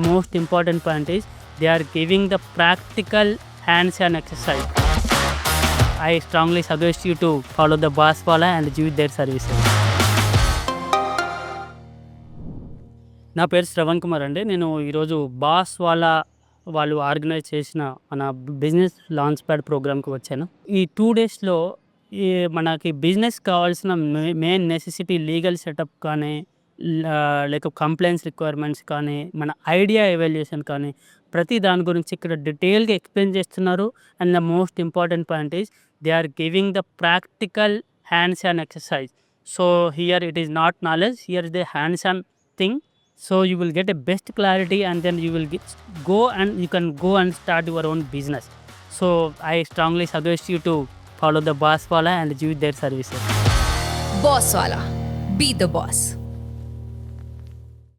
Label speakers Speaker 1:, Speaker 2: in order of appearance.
Speaker 1: Most important point is they are giving the practical hands-on exercise. I strongly suggest you to follow the boss wala and use their services. నా పేరు శ్రవణ్ కుమార్ అండి. నేను ఈరోజు boss వాళ్ళు organise చేసిన మన business launch pad ప్రోగ్రామ్కి వచ్చాను. ఈ 2 డేస్లో మనకి బిజినెస్ కావాల్సిన మెయిన్ నెసెసిటీ లీగల్ సెటప్ కానీ, లేక కంప్లైంట్స్ రిక్వైర్మెంట్స్ కానీ, మన ఐడియా ఎవాల్యుయేషన్ కానీ, ప్రతి దాని గురించి ఇక్కడ డీటెయిల్గా ఎక్స్ప్లెయిన్ చేస్తున్నారు. And the most important point is they are giving the practical hands on exercise. So here it is not knowledge, here is the hands on thing. So you will get a best clarity, and then you will you can go and start your own business. So I strongly suggest you to follow the boss wala and use their services.
Speaker 2: Boss wala, be the boss.